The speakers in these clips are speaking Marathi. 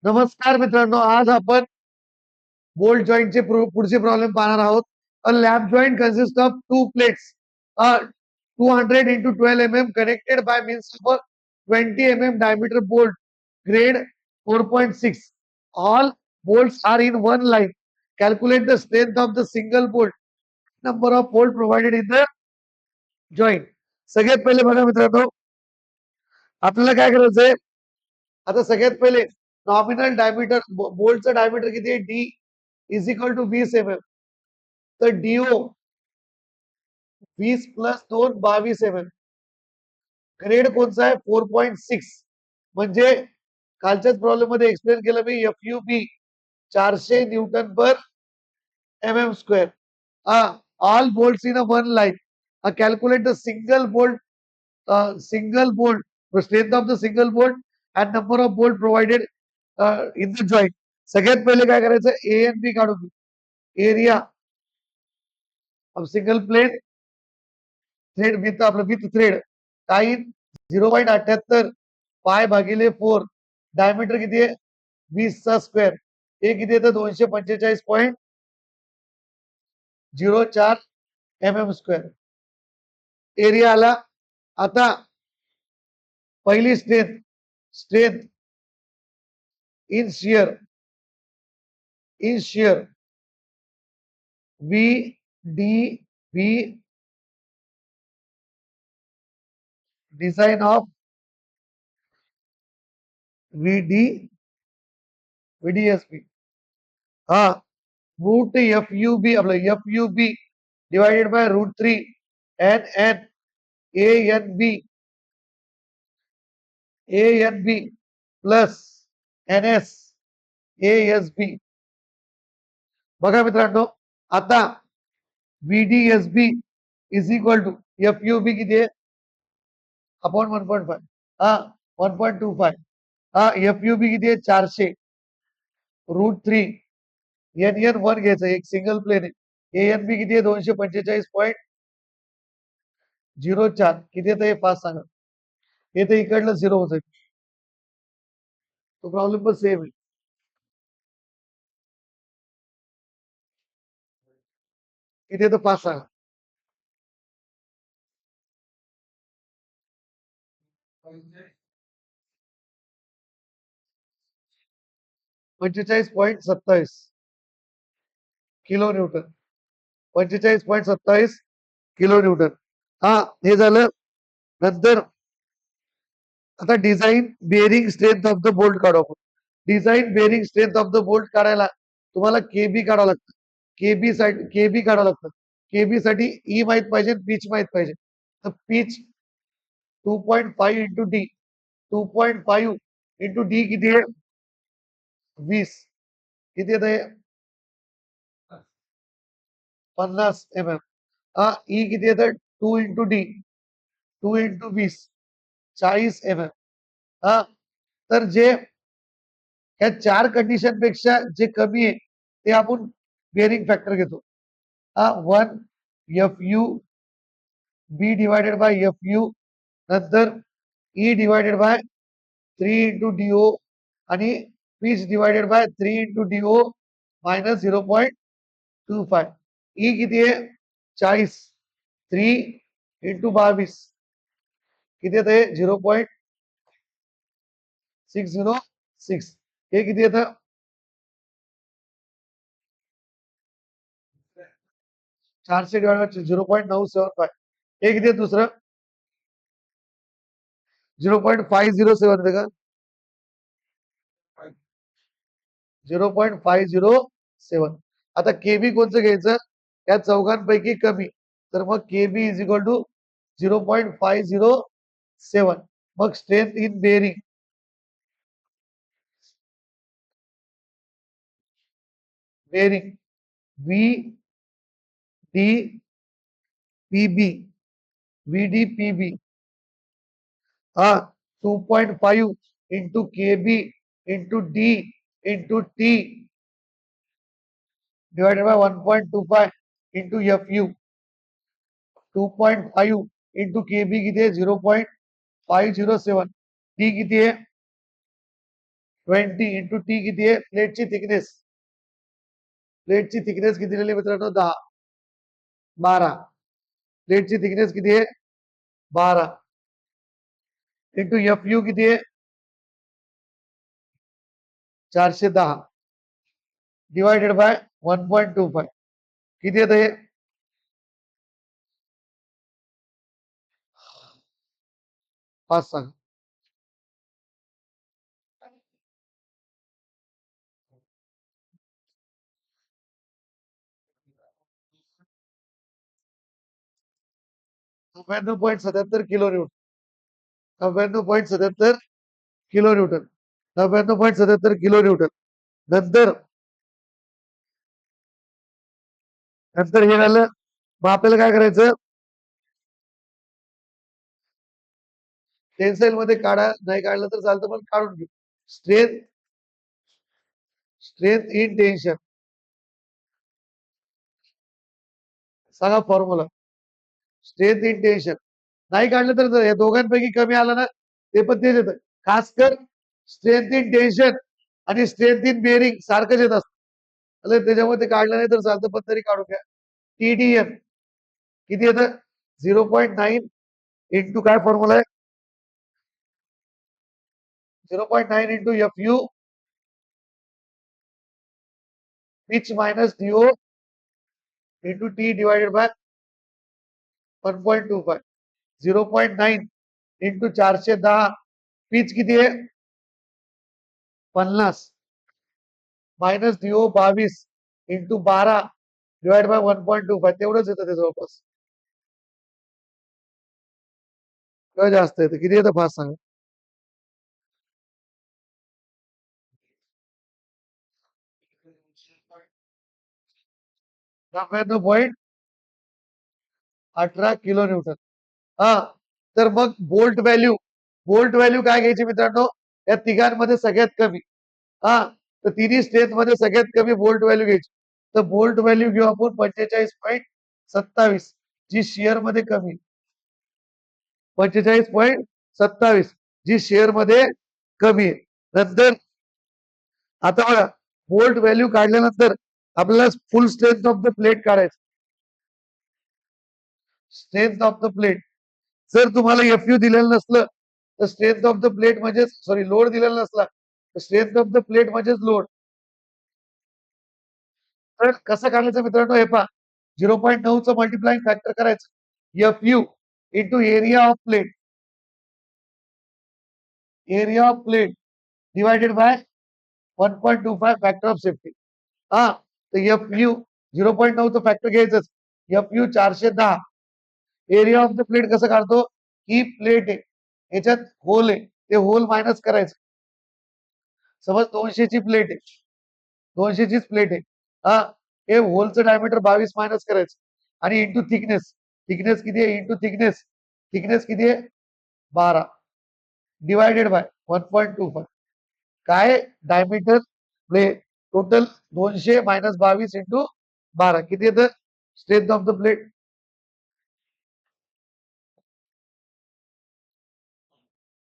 नमस्कार मित्रांनो, आज आपण बोल्ट जॉईंटचे पुढचे प्रॉब्लेम पाहणार आहोत. A lap joint consist of two plates 200 into 12 mm connected by means of a 20 mm diameter bolt grade 4.6. All bolts are in one line. Calculate the strength of the single bolt. Number of bolt provided in the joint. सगळ्यात पहिले बघा मित्रांनो, आपल्याला काय करायचंय? आता सगळ्यात पहिले नॉमिनल डायमीटर बोल्टचं डायमीटर किती आहे? D is equal to 20 mm. तर डीओ 20 प्लस 2 22 mm. ग्रेड कोणचा आहे? 4.6. म्हणजे कालच्याच प्रॉब्लेम मध्ये एक्सप्लेन केलं मी. FUB 400 newton per mm². All bolts in a one line. Calculate the single bolt, the strength of the single bolt and number of bolt provided in the joint. सगळ्यात पहिले काय करायचं? ए एन बी काढून घेऊ. Area of single plane thread with आपलं विथ थ्रेड टाईम 0.78 पाय भागिले 4. डायमीटर किती आहे? 20 चा स्क्वेअर. हे किती येतं? 245.04 mm². एरिया आला. आता पहिली strength in shear VDB design of VDSB. Root FUB आपलं FUB divided by √3 NN ANB plus NS ASB. बघा मित्रांनो, आता VDSB is equal to FUB किती आहे? अपॉन 1.5. 1.25. FUB किती आहे? 400 √3 NN1 घ्यायचं, एक सिंगल प्लेन आहे. ANB किती आहे? 245.04. किती येतं? हे 5 सांगा. हे तर इकडलं 0 होत. तो प्रॉब्लेम पण सेम आहे. किती येतं? 5 सांगा. 45.27 किलो न्यूटन. 45.27 kilo Newton. हे झालं. नंतर आता design bearing strength of the bolt काढू आपण. Design bearing strength of the bolt काढायला तुम्हाला केबी काढावं लागतं. केबी काढावं लागतं. केबी साठी ई माहित पाहिजे, पिच माहित पाहिजे. तर pitch 2.5 into D. 2.5 into D किती आहे? 20. किती येत आहे? 50 mm. ई किती येतं? 2 इंटू डी. 2 into 20 40 mm. तर जे या 4 कंडिशन पेक्षा जे कमी आहे ते आपण बेरिंग फॅक्टर घेतो. 1 FUB डिवायडेड बाय FU. नंतर E divided by 3 into DO आणि pitch divided by 3 into DO minus 0.25. E किती आहे? 40. 3 इंटू 22 किती येतं? 0.606. हे किती येतं? 400 डिवाइड बाय 0.975. हे किती आहे? दुसरं 0.507 येतं का? 0.507. आता केबी कोणचं घ्यायचं? या चौघांपैकी कमी. तर मग केबी इज इक्वल टू 0.507. मग strength in bearing VDPB 2.5 into KB into D into T divided by 1.25 into FU. 2.5 into KB किती आहे? 0.507. D किती आहे? 20 इंटू टी किती आहे प्लेटची थिकनेस. प्लेटची थिकनेस किती दिलेली मित्रांनो 10. 12 प्लेटची थिकनेस किती आहे 12 इंटू एफ यू किती आहे 410 डिवायडेड बाय 1.25 किती येतं हे 5 सांग. नव्याण्णव point 77 kilo Newton. 99.77 kilo Newton. 99.77 kilo Newton. नंतर नंतर हे झालं. मग आपल्याला काय करायचं टेन्साईल मध्ये काढा नाही काढलं तर चालतं पण काढून घेऊ. स्ट्रेंथ स्ट्रेंथ इन टेन्शन सांगा फॉर्म्युला. स्ट्रेंथ इन टेन्शन नाही काढलं तर या दोघांपैकी कमी आलं ना ते पण तेच येतं. खास कर स्ट्रेंथ इन टेन्शन आणि स्ट्रेंथ इन बेरिंग सारखंच येत असतं. त्याच्यामध्ये काढलं नाही तर चालतं पण तरी काढून घ्या. टीडीएन किती येतं 0.9 इंटू काय फॉर्म्युला आहे 0.9 into F U pitch minus DO into T divided by 1.25 0.9 into 410 pitch किती आहे 50 minus DO 22 into 12 divide by 1.25 तेवढंच येतं ते जवळपास. किंवा जास्त येतं किती येतं फास्ट सांगा 99.18 किलो न्यूटन. हा तर मग बोल्ट व्हॅल्यू काय घ्यायची मित्रांनो या तिघांमध्ये सगळ्यात कमी. हा तर तिन्ही स्ट्रेंथ मध्ये सगळ्यात कमी बोल्ट व्हॅल्यू घ्यायची. तर बोल्ट व्हॅल्यू घेऊ आपण 45.27 जी शेअर मध्ये कमी 45.27 जी शेअर मध्ये कमी आहे. नंतर आता बघा बोल्ट व्हॅल्यू काढल्यानंतर आपल्याला full strength of the plate काढायचं. स्ट्रेंथ ऑफ द प्लेट जर तुम्हाला एफ यू दिलेलं नसलं तर स्ट्रेंथ ऑफ द प्लेट म्हणजे सॉरी लोड दिलेला नसला तर स्ट्रेंथ ऑफ द प्लेट म्हणजेच लोड. तर कसं काढायचं मित्रांनो हे पहा 0.9चं मल्टिप्लाइंग फॅक्टर करायचं F U into area of plate divided by 1.25 factor of safety. हा तर एफ यू 0.9चं फॅक्टर घ्यायचंच. F U 410 area of the plate कसं काढतो ही प्लेट आहे याच्यात होल आहे ते होल मायनस करायचं. समज 200ची प्लेट आहे 200चीच प्लेट आहे. हा हे होलचं डायमीटर 22 मायनस करायचं आणि इंटू थिकनेस. थिकनेस किती आहे इंटू थिकनेस. थिकनेस किती आहे 12 डिवायडेड बाय 1.25 काय diameter plate total 200 minus 22 into 12 किती येतं strength of the plate.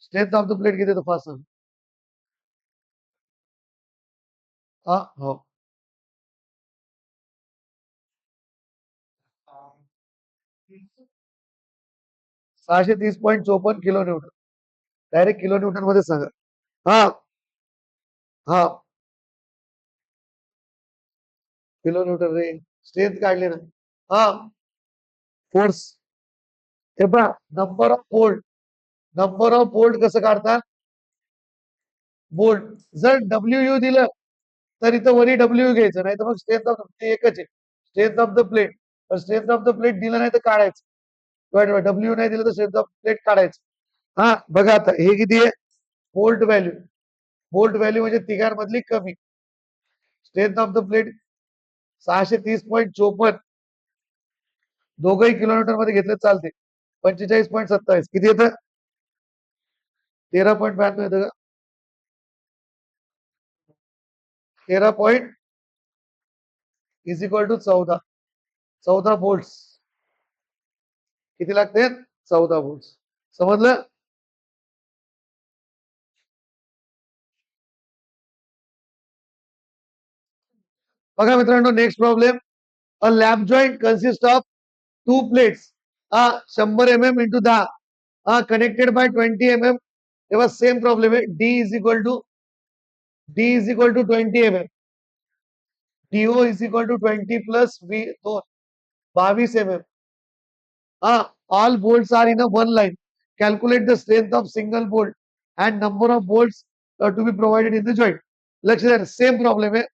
Strength of the plate किती येतं फास्ट. हा हो 630.54 kilo Newton. Direct kilo Newton मध्ये सांगा. हा हा किलो न्यूटन रे स्ट्रेंथ काढले ना. हा फोर्स हे पहा नंबर ऑफ बोल्ट कसं काढतात बोल्ट जर डब्ल्यू यू दिलं तर इथं वरी डब्ल्यू घ्यायचं नाही तर मग स्ट्रेंथ ऑफ एकच आहे स्ट्रेंथ ऑफ द प्लेट. तर स्ट्रेंथ ऑफ द प्लेट दिलं नाही तर काढायचं. डब्ल्यू नाही दिलं तर स्ट्रेंथ ऑफ प्लेट काढायचं. हा बघा आता हे किती आहे बोल्ट व्हॅल्यू. बोल्ट व्हॅल्यू म्हणजे तिघांमधली कमी. स्ट्रेंथ ऑफ द प्लेट 630.54 दोघंही किलोमीटर मध्ये घेतले चालते. 45.27 किती येतं 13.92 येतं का 13 इज इक्वल टू 14 बोल्ट किती लागते 14 बोल्ट. समजलं. बघा मित्रांनो, next problem. A lap joint consist of two plates 100 mm into 10 connected by 20 mm. तेव्हा सेम प्रॉब्लेम आहे. D is equal to 20 mm. DO is equal to 20 plus V 22 mm. All bolts are in a one line. Calculate the strength of single bolt and number of bolts to be provided in the joint. लक्ष द्या, सेम प्रॉब्लेम आहे.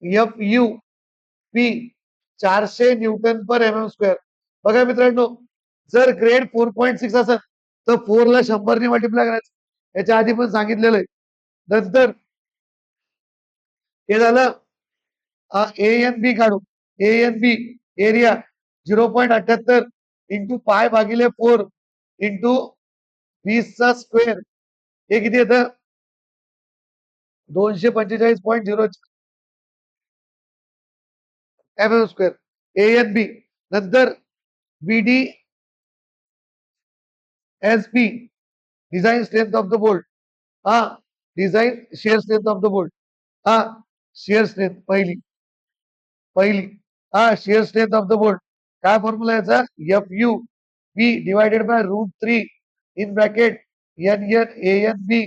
FUP 400 N/mm². बघा मित्रांनो, जर ग्रेड 4.6 असेल तर 4 ला 100 ने मल्टिप्लाय करायचं. याच्या आधी पण सांगितलेलं आहे. नंतर हे झालं. ए एन बी काढू. ए एन बी एरिया 0.78 इंटू पाय भागिले 4 इंटू 20 चा स्क्वेअर. हे किती येतं? 245.0 mm². A N B. नंतर BD SP design strength of the bolt. Design shear strength of the bolt. Shear strength पहिली shear strength of the bolt. काय फॉर्म्युला याचा? FUB divided by √3 in bracket NNANB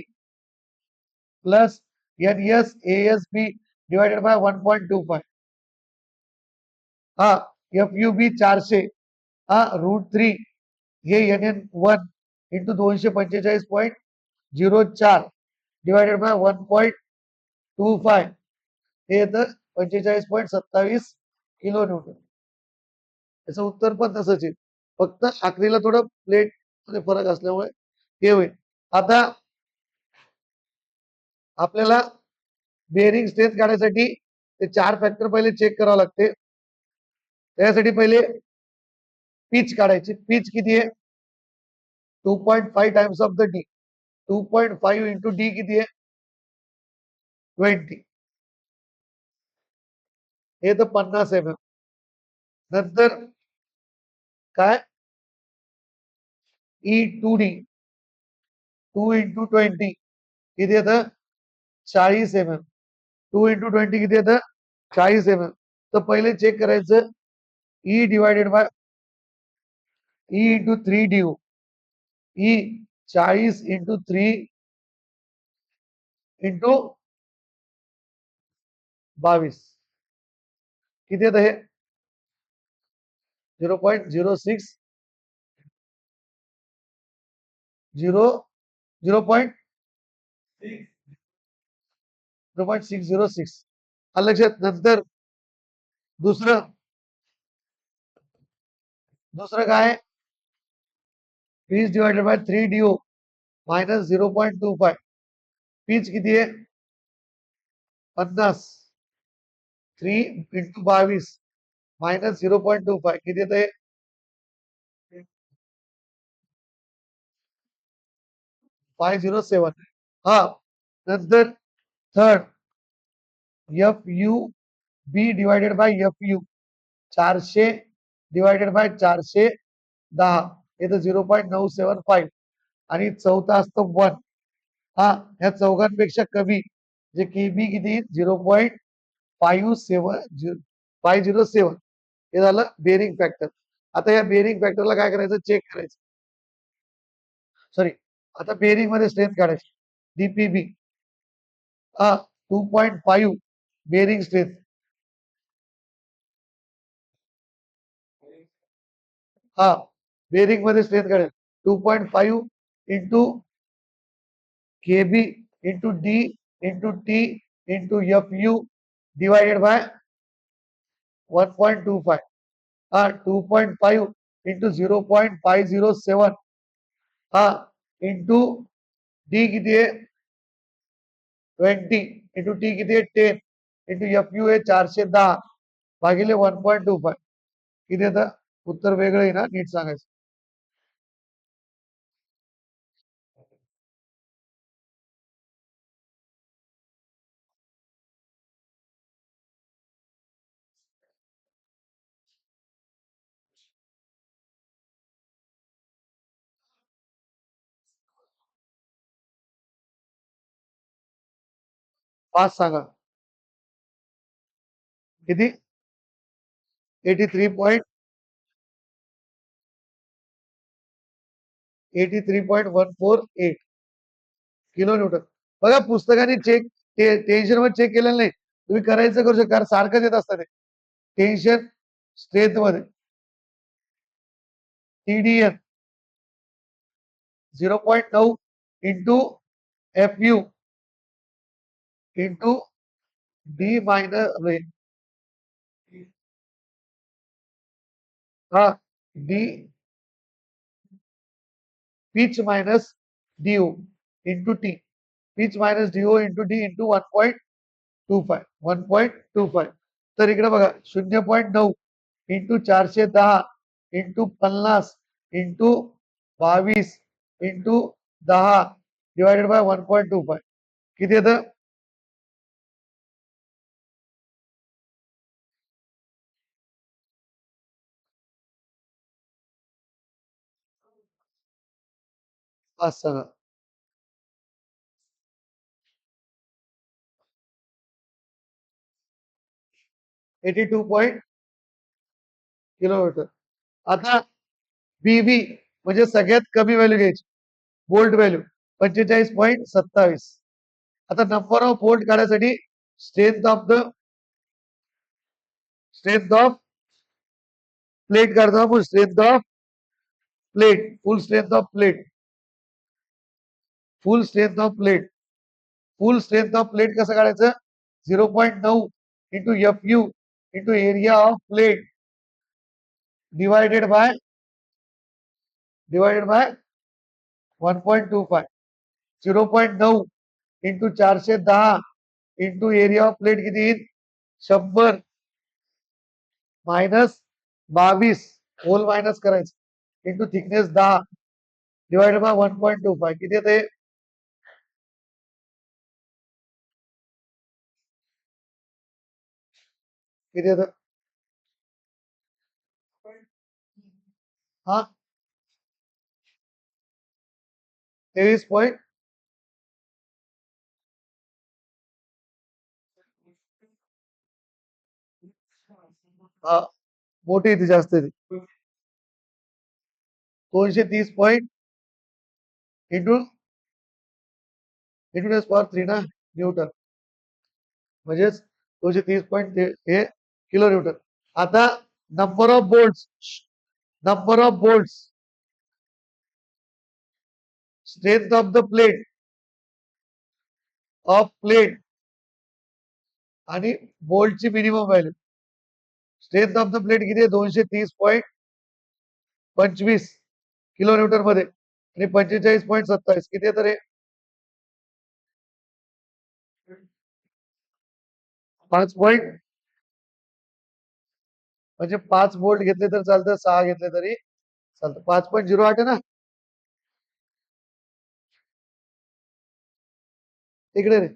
plus NSASB divided by 1.25. FUB 400 √3 हे NN1 इंटू 245.04 डिवायडेड बाय 1.25 हे येतं 45.27 किलो न्यूटन. याचं उत्तर पण तसंच आहे, फक्त आखरीला थोडं प्लेट मध्ये फरक असल्यामुळे हे होईल. आता आपल्याला बेअरिंग स्ट्रेंथ काढण्यासाठी ते 4 फॅक्टर पहिले चेक करावं लागते. त्यासाठी पहिले पिच काढायची. पिच किती आहे? 2.5 times of the D. 2.5 into D किती आहे? 20. हे तर 50 mm. नंतर काय? E2D 2 इंटू 20 किती येतं? 40 mm. 2 इंटू 20 किती येतं? 40 mm. तर पहिले चेक करायचं E divided by E into 3 DU. E 40 into 3 into 22 किती येतं? हे 0.06 0.606 लक्षात. नंतर दुसरं काय? Pitch divided by 3 DO minus 0.25. Pitch किती आहे? 50. 3 इंटू 22 मायनस 0.25 किती येतं? 507. नंतर third FUB divided bye FU 400 divided by 410 येतं 0.975. आणि चौथा असतो 1. ह्या चौघांपेक्षा कमी जे KB किती? 0.507. हे झालं बेरिंग फॅक्टर. आता या बेरिंग फॅक्टरला काय करायचं? चेक करायचं. सॉरी, आता बेरिंग मध्ये स्ट्रेंथ काढायची. DPB 2.5 bearing strength. बेरिंग मध्ये स्ट्रेंथ काढेल 2.5 into KB into D into T into FU divided by 1.25. 2.5 into 0.507 into D किती आहे? 20 इंटू T किती आहे? 10 इंटू FU आहे 410 भागिले 1.25 किती येतं? उत्तर वेगळं आहे ना, नीट सांगायचं. पाच सांगा. किती 83.148 किलो न्यूटन. बघा पुस्तकाने टेन्शन वर चेक केलेलं नाही, तुम्ही करायचं करू शकता, कारण सारखंच येत असतं ते टेन्शन स्ट्रेंथ मध्ये. TDN 0.9 into FU into D minus हा D pitch minus DO into T, pitch minus DO into D into 1.25 तर इकडे बघा 0.9 into 410 into 50 into 22 into 10 divided by 1.25 किती येतं? पाच सांगा. 82 पॉईंट किलोमीटर. आता BV म्हणजे सगळ्यात कमी व्हॅल्यू घ्यायची, बोल्ट व्हॅल्यू 45.27. आता नंबर ऑफ बोल्ट काढायसाठी स्ट्रेंथ ऑफ प्लेट काढतो आपण. Strength of plate, full strength of plate, full strength of plate, full strength of plate कसं काढायचं? 0.9 into FU into area of plate divided by 1.25. 0.9 into 410 into area of plate किती येईल? 100 मायनस 22 होल मायनस करायचं इंटू थिकनेस 10 डिवायडेड बाय 1.25 किती येते? किती येतं? हा 23 हा मोठी येते, जास्त येते. 230 point into into ten power 3 ना न्यूटन, म्हणजेच 230 हे किलो न्यूटन. आता number of bolt strength of the plate आणि बोल्टची minimum value. Strength of the plate किती आहे? 230.25 किलो न्यूटन मध्ये आणि 45.27 किती आहे तर हे? 5 पॉईंट म्हणजे 5 बोल्ट घेतले तर चालतं, 6 घेतले तरी चालतं. 5.08 आहे ना इकडे रे.